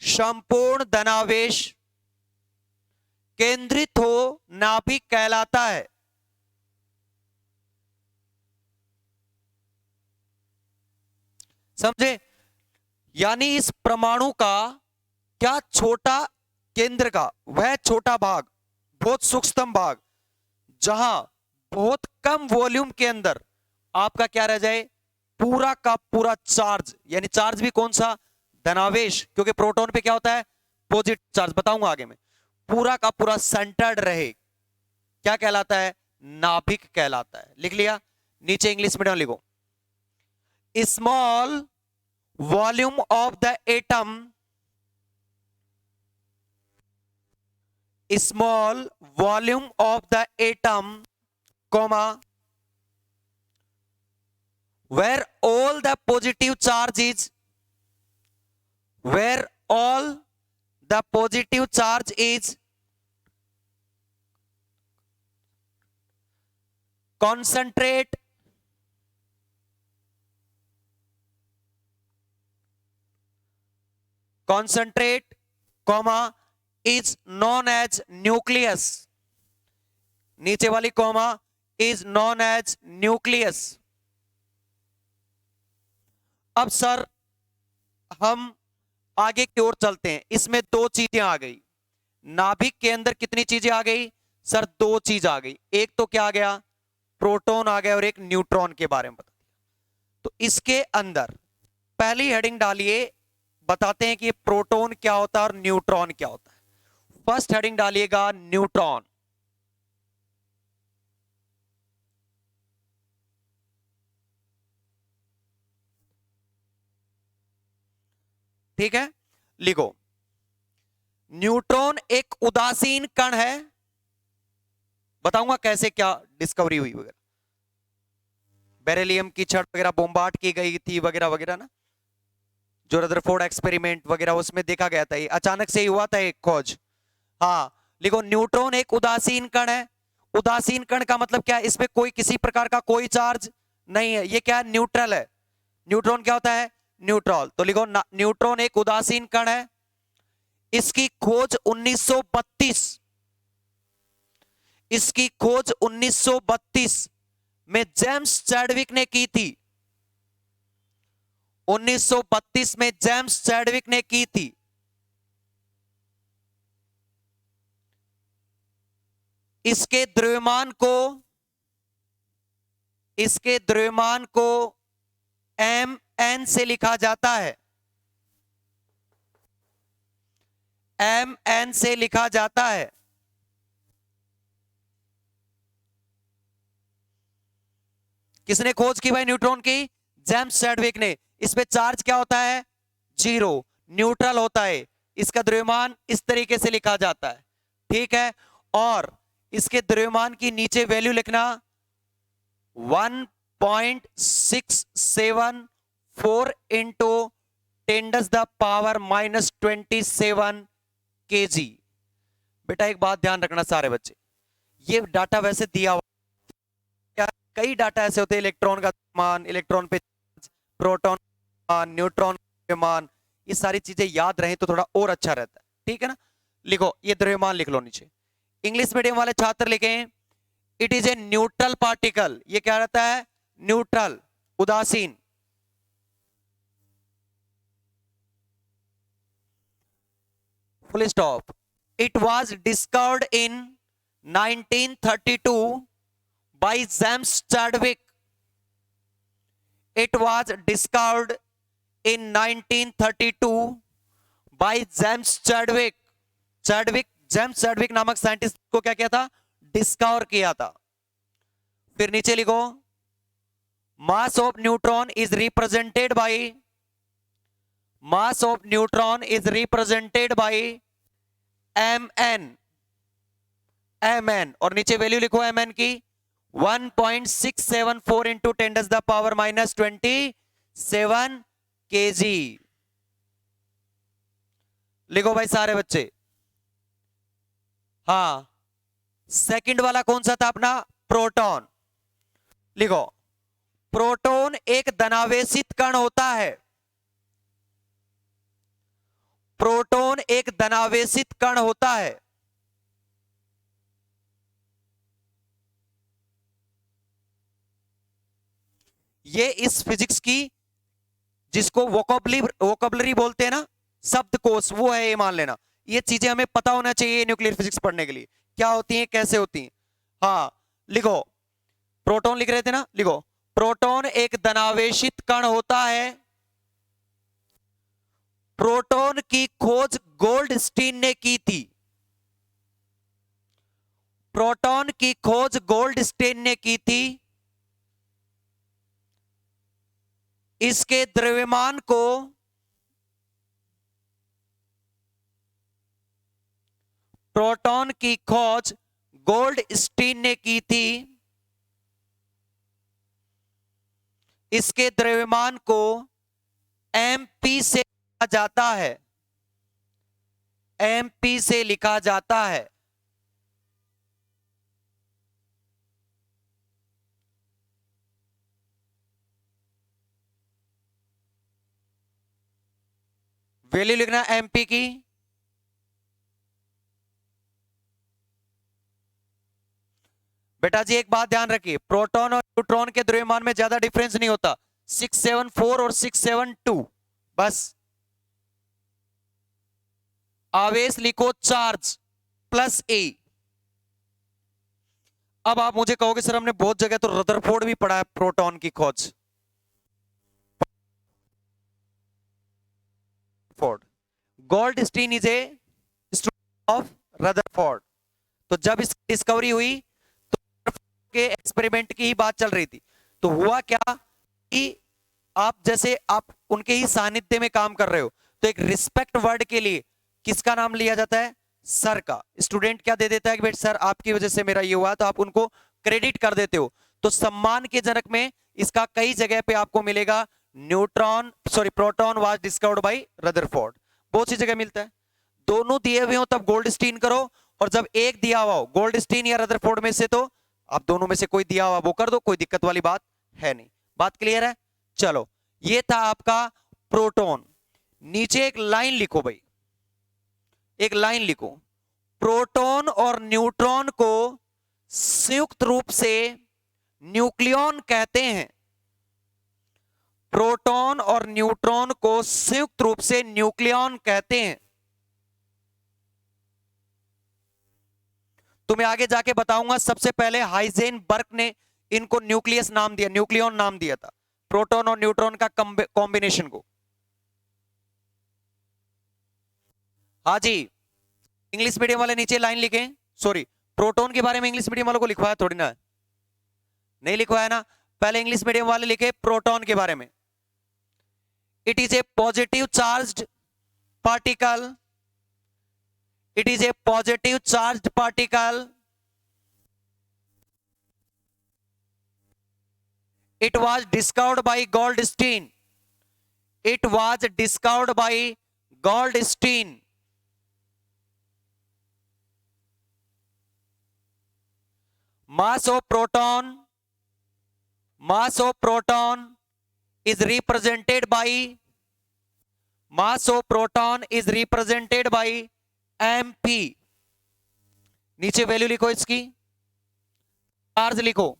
संपूर्ण धनावेश केंद्रित हो नाभिक कहलाता है। समझे? यानी इस परमाणु का क्या छोटा केंद्र का वह छोटा भाग, बहुत सूक्ष्म भाग, जहां बहुत कम वॉल्यूम के अंदर आपका क्या रह जाए, पूरा का पूरा चार्ज, यानी चार्ज भी कौन सा, धनावेश, क्योंकि प्रोटॉन पे क्या होता है, पॉजिटिव चार्ज, बताऊंगा आगे में, पूरा का पूरा सेंटर्ड रहे, क्या कहलाता है, नाभिक कहलाता है। लिख लिया? नीचे इंग्लिश मीडियम लिखो, small volume of the atom, small volume of the atom, comma, where all the positive charge is, where all the positive charge is concentrate, concentrate, comma, is known as nucleus, नीचे वाली comma, is known as nucleus। अब सर हम आगे की ओर चलते हैं, इसमें दो चीजें आ गई, नाभिक के अंदर कितनी चीजें आ गई सर, दो चीज आ गई, एक तो क्या आ गया, प्रोटॉन आ गया और एक न्यूट्रॉन के बारे में बता दिया। तो इसके अंदर पहली हेडिंग डालिए, बताते हैं कि प्रोटॉन क्या होता है और न्यूट्रॉन क्या होता है। फर्स्ट हेडिंग डालिएगा न्यूट्रॉन, ठीक है, लिखो न्यूट्रॉन एक उदासीन कण है, बताऊंगा कैसे क्या डिस्कवरी हुई वगैरह, बेरिलियम की छड़ वगैरह बोम्बार्ड की गई थी वगैरह वगैरह ना, जो रदरफोर्ड एक्सपेरिमेंट वगैरह उसमें देखा गया था, ये अचानक से ही हुआ था एक खोज। हाँ लिखो न्यूट्रॉन एक उदासीन कण है, उदासीन कण का मतलब क्या है, इसमें कोई किसी प्रकार का कोई चार्ज नहीं है, ये क्या है, न्यूट्रल है। न्यूट्रॉन क्या होता है, न्यूट्रल। तो लिखो न्यूट्रॉन एक उदासीन कण है, इसकी खोज 1932, इसकी खोज 1932 में जेम्स चैडविक ने की थी, 1932 में जेम्स चैडविक ने की थी। इसके द्रव्यमान को, इसके द्रव्यमान को mn से लिखा जाता है, mn से लिखा जाता है। किसने खोज की भाई न्यूट्रॉन की, जेम्स चैडविक ने। इसमें चार्ज क्या होता है, जीरो, न्यूट्रल होता है, इसका द्रव्यमान इस तरीके से लिखा जाता है, ठीक है। और इसके द्रव्यमान की नीचे वैल्यू लिखना 1.674 इंटू 10⁻⁻27 kg। बेटा एक बात ध्यान रखना सारे बच्चे, ये डाटा वैसे दिया हुआ, कई डाटा ऐसे होते हैं, इलेक्ट्रॉन का मान, इलेक्ट्रॉन पे प्रोटॉन मान, न्यूट्रॉन के मान, ये सारी चीजें याद रहें तो थोड़ा और अच्छा रहता है, ठीक है ना। लिखो ये द्रव्यमान लिख लो नीचे, इंग्लिश मीडियम वाले छात्र लिखें it is a neutral particle, ये क्या रहता है, न्यूट्रल, उदासीन। Full stop. It was discovered in 1932 by James Chadwick. It was discovered in 1932 by James Chadwick. James Chadwick नामक साइंटिस्ट को क्या किया था? डिस्कवर किया था. फिर नीचे लिखो, mass of neutron is represented by mn. और नीचे वैल्यू लिखो mn की 1.674 इंटू 10⁻⁻27 kg. लिखो भाई सारे बच्चे. हाँ, सेकंड वाला कौन सा था अपना? प्रोटॉन. लिखो, प्रोटॉन एक धनावेशित कण होता है. प्रोटॉन एक धनावेशित कण होता है. ये इस फिजिक्स की, जिसको वोकैबुलरी बोलते हैं ना, शब्दकोश, वो है ये, मान लेना. ये चीजें हमें पता होना चाहिए न्यूक्लियर फिजिक्स पढ़ने के लिए, क्या होती हैं, कैसे होती हैं. हाँ, लिखो, प्रोटॉन लिख रहे थे ना, लिखो, प्रोटॉन एक धनावेशित कण होता है. प्रोटॉन की खोज गोल्डस्टीन ने की थी. प्रोटॉन की खोज गोल्डस्टीन ने की थी. इसके द्रव्यमान को प्रोटॉन की खोज गोल्डस्टीन ने की थी. इसके द्रव्यमान को एमपी से लिखा जाता है. एमपी से लिखा जाता है. वैल्यू लिखना एमपी की. बेटा जी एक बात ध्यान रखिए, प्रोटॉन और न्यूट्रॉन के द्रव्यमान में ज्यादा डिफरेंस नहीं होता. 674 और 672 बस. आवेश लिखो चार्ज प्लस ए. अब आप मुझे कहोगे सर हमने बहुत जगह तो रदरफोर्ड भी पढ़ा है प्रोटॉन की खोज. Goldstein is a student of Rutherford. तो जब इसकी डिस्कवरी हुई तो के एक्सपेरिमेंट की ही बात चल रही थी. तो हुआ क्या कि आप जैसे आप उनके ही सानिध्य में काम कर रहे हो, तो एक रिस्पेक्ट वर्ड के लिए किसका नाम लिया जाता है? सर का. स्टूडेंट क्या दे देता है कि बेटा सर आपकी वजह से मेरा ये हुआ, तो आप उनको क्रेडिट कर देते हो. तो सम्मान के जनक में इसका कई जगह पे आपको मिलेगा. Proton was discovered by Rutherford. बहुत सी जगह मिलता है. दोनों दिए हुए हो तब गोल्डस्टीन करो, और जब एक दिया हुआ हो गोल्डस्टीन या रदरफोर्ड में से, तो आप दोनों में से कोई दिया हुआ वो कर दो, कोई दिक्कत वाली बात है नहीं. बात क्लियर है? चलो, ये था आपका प्रोटॉन. नीचे एक लाइन लिखो भाई, एक लाइन लिखो. प्रोटॉन और न्यूट्रॉन को संयुक्त रूप से न्यूक्लियॉन कहते हैं. प्रोटॉन और न्यूट्रॉन को संयुक्त रूप से न्यूक्लियॉन कहते हैं. तुम्हें आगे जाके बताऊंगा. सबसे पहले हाइजेनबर्ग ने इनको न्यूक्लियस नाम दिया, न्यूक्लियॉन नाम दिया था, प्रोटॉन और न्यूट्रॉन का कॉम्बिनेशन को. हाँ जी, इंग्लिश मीडियम वाले नीचे लाइन लिखें. सॉरी, प्रोटॉन के बारे में इंग्लिश मीडियम वालों को लिखवाया थोड़ी ना, नहीं लिखवाया ना. पहले इंग्लिश मीडियम वाले लिखे प्रोटॉन के बारे में. It is a positive charged particle. It is a positive charged particle. It was discovered by Goldstein. It was discovered by Goldstein. Mass of proton is represented by MP. नीचे वैल्यू लिखो इसकी, चार्ज लिखो.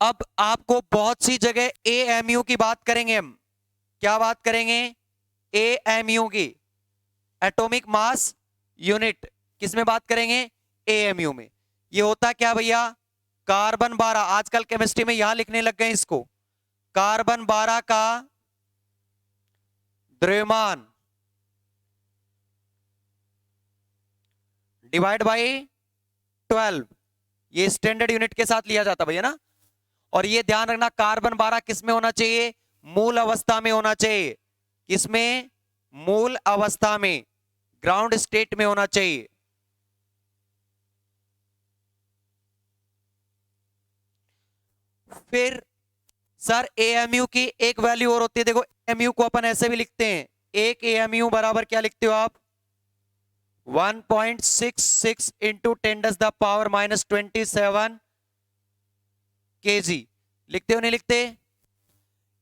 अब आपको बहुत सी जगह एएमयू की बात करेंगे हम। क्या बात करेंगे? एएमयू की, एटॉमिक मास यूनिट। किस में बात करेंगे? एएमयू में। ये होता क्या भैया? कार्बन 12, आजकल केमिस्ट्री में यहां लिखने लग गए इसको। कार्बन 12 का द्रव्यमान डिवाइड बाई 12, ये स्टैंडर्ड यूनिट के साथ लिया जाता भैया ना। और ये ध्यान रखना, कार्बन 12 किस में होना चाहिए? मूल अवस्था में होना चाहिए। किसमें? मूल अवस्था में, ग्राउंड स्टेट में होना चाहिए। फिर सर एएमयू की एक वैल्यू और होती है, देखो एमयू को अपन ऐसे भी लिखते हैं, एक एएमयू बराबर क्या लिखते हो आप? 1.66 इंटू 10⁻⁻27 kg लिखते हो नहीं लिखते?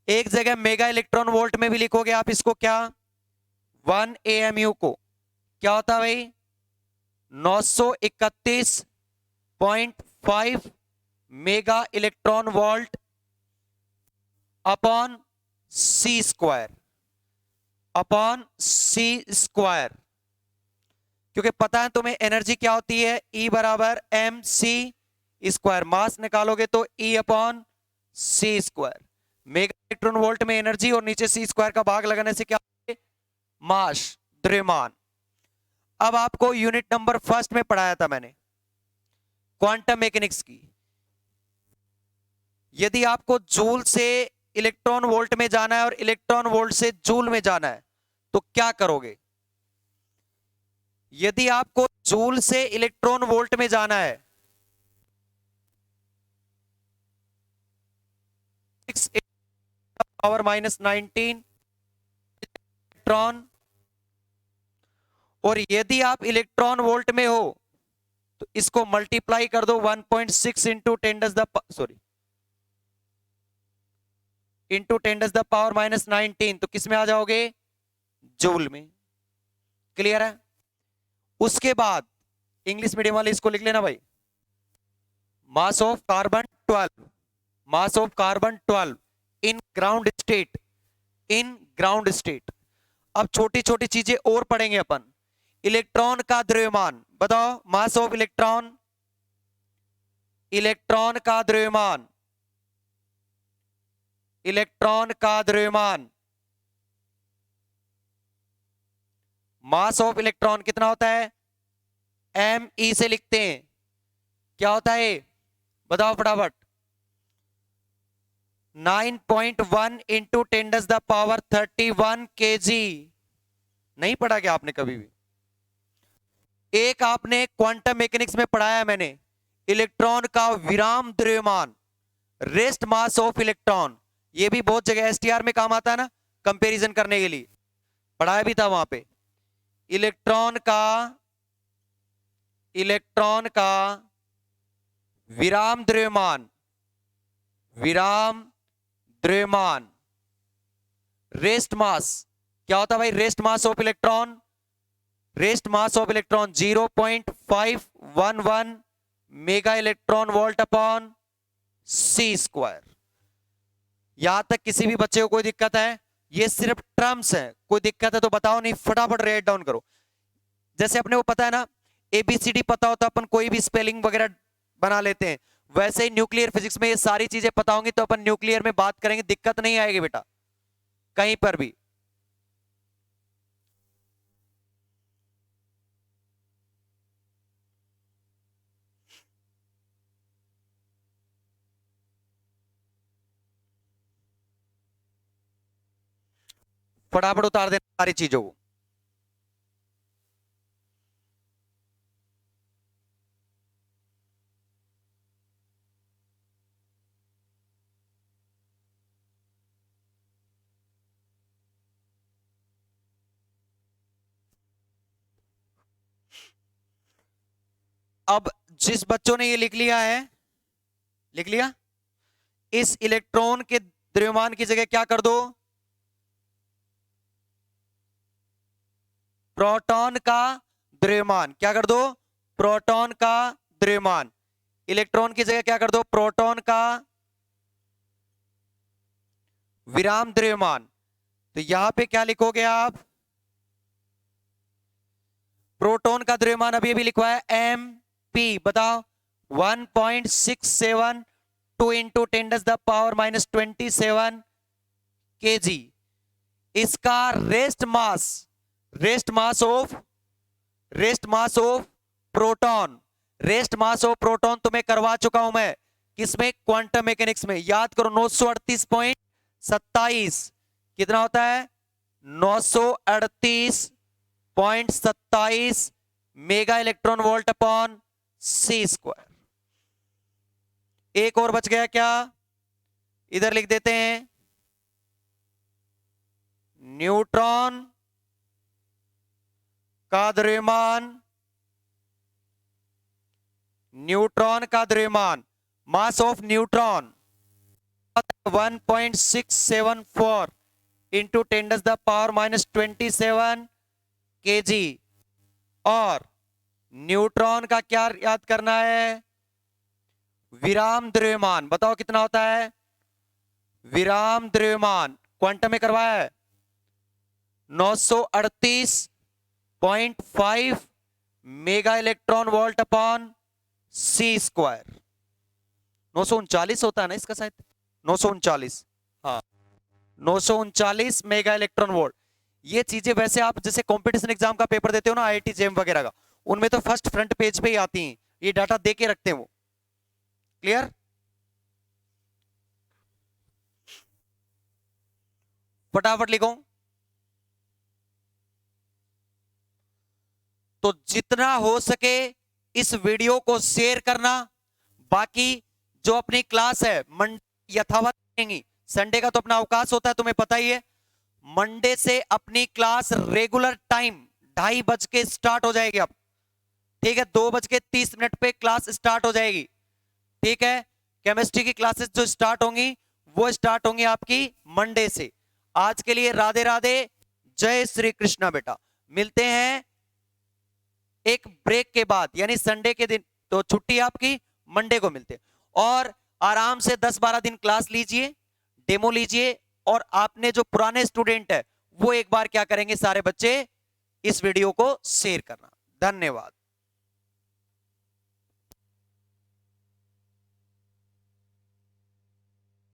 एक जगह मेगा इलेक्ट्रॉन वोल्ट में भी लिखोगे आप इसको, क्या? 1 एएमयू को क्या होता है भाई? 931.5 mega electron volt upon C square, upon C square. क्योंकि पता है तुम्हें एनर्जी क्या होती है? E बराबर एम सी स्क्वायर। मास निकालोगे तो E upon C square. Mega electron volt में एनर्जी और नीचे सी स्क्वायर का भाग लगाने से क्या? मास, द्रव्यमान। अब आपको यूनिट नंबर फर्स्ट में पढ़ाया था मैंने क्वांटम मैकेनिक्स की। यदि आपको जूल से इलेक्ट्रॉन वोल्ट में जाना है और इलेक्ट्रॉन वोल्ट से जूल में जाना है तो क्या करोगे? यदि आपको जूल से इलेक्ट्रॉन वोल्ट में जाना है, पावर -19 इलेक्ट्रॉन, और यदि आप इलेक्ट्रॉन वोल्ट में हो तो इसको मल्टीप्लाई कर दो 1.6 इंटू 10⁻⁻19, तो किस में आ जाओगे? जूल में। क्लियर है? उसके बाद इंग्लिश मीडियम वाले इसको लिख लेना भाई, mass of carbon 12, mass of carbon 12 in ground state, in ground state. अब छोटी छोटी चीजें और पढ़ेंगे अपन। इलेक्ट्रॉन का द्रव्यमान बताओ, मास ऑफ इलेक्ट्रॉन, इलेक्ट्रॉन का द्रव्यमान, इलेक्ट्रॉन का द्रव्यमान, मास ऑफ इलेक्ट्रॉन कितना होता है? एम ई से लिखते हैं। क्या होता है बताओ फटाफट? 9.1 इंटू 10⁻31 kg। नहीं पढ़ा क्या आपने कभी भी? एक आपने क्वांटम मैकेनिक्स में पढ़ाया मैंने, इलेक्ट्रॉन का विराम द्रव्यमान, रेस्ट मास ऑफ इलेक्ट्रॉन। ये भी बहुत जगह एसटीआर में काम आता है ना, कंपैरिजन करने के लिए पढ़ाया भी था वहां पे। इलेक्ट्रॉन का, इलेक्ट्रॉन का विराम द्रव्यमान, विराम द्रव्यमान, रेस्ट मास क्या होता है भाई? Rest mass of electron, rest mass of electron 0.511 mega electron volt upon C square. यहां तक किसी भी बच्चे को कोई दिक्कत है? ये सिर्फ टर्म्स है, कोई दिक्कत है तो बताओ, नहीं फटाफट राइट डाउन करो। जैसे अपने को पता है ना एबीसीडी पता होता, अपन कोई भी स्पेलिंग वगैरह बना लेते हैं, वैसे ही न्यूक्लियर फिजिक्स में ये सारी चीजें पता होंगी तो अपन न्यूक्लियर में बात करेंगे, दिक्कत नहीं आएगी बेटा कहीं पर भी। फटाफट उतार देना सारी चीजों को। अब जिस बच्चों ने ये लिख लिया है, लिख लिया, इस इलेक्ट्रॉन के द्रव्यमान की जगह क्या कर दो? प्रोटॉन का द्रव्यमान। क्या कर दो? प्रोटॉन का द्रव्यमान। इलेक्ट्रॉन की जगह क्या कर दो? प्रोटॉन का विराम द्रव्यमान, तो यहां पे क्या लिखोगे आप? प्रोटॉन का द्रव्यमान अभी अभी लिखवाया एम पी, बताओ 1.672 इंटू 10⁻⁻27 kg। इसका rest mass of proton, rest mass of proton तुम्हें करवा चुका हूं मैं, किसमें? क्वांटम मैकेनिक्स में। याद करो 938.27 कितना होता है? 938.27 mega electron volt upon C square. एक और बच गया क्या? इधर लिख देते हैं, न्यूट्रॉन का द्रव्यमान, mass of neutron 1.674 into 10⁻⁻27 kg। और न्यूट्रॉन का क्या याद करना है? विराम द्रव्यमान, बताओ कितना होता है? विराम द्रव्यमान क्वांटम में करवाया है 938.5 mega electron volt upon C square. 939 होता है ना इसका शायद, 939, हाँ 939 मेगा इलेक्ट्रॉन वोल्ट। ये चीजें वैसे आप जैसे कंपटीशन एग्जाम का पेपर देते हो ना, आईआईटी जेम वगैरह का, उनमें तो फर्स्ट फ्रंट पेज पे ही आती हैं, ये डाटा दे के रखते हैं वो। क्लियर? फटाफट लिखो। तो जितना हो सके इस वीडियो को शेयर करना। बाकी जो अपनी क्लास है मंडे यथावत रहेंगी, संडे का तो अपना अवकाश होता है, तुम्हें पता ही है। मंडे से अपनी क्लास रेगुलर टाइम 2:30 बज के स्टार्ट हो जाएगी अब, ठीक है? 2:30 पे क्लास स्टार्ट हो जाएगी, ठीक है? केमिस्ट्री की क्लासेस जो स्टार्ट होंगी वो स्टार्ट होंगी आपकी मंडे से। आज के लिए राधे राधे, जय श्री कृष्णा बेटा। मिलते हैं एक ब्रेक के बाद, यानी संडे के दिन तो छुट्टी आपकी, मंडे को मिलते हैं। और आराम से 10-12 दिन क्लास लीजिए, डेमो लीजिए, और आपने जो पुराने स्टूडेंट है वो एक बार क्या करेंगे, सारे बच्चे इस वीडियो को शेयर करना। धन्यवाद।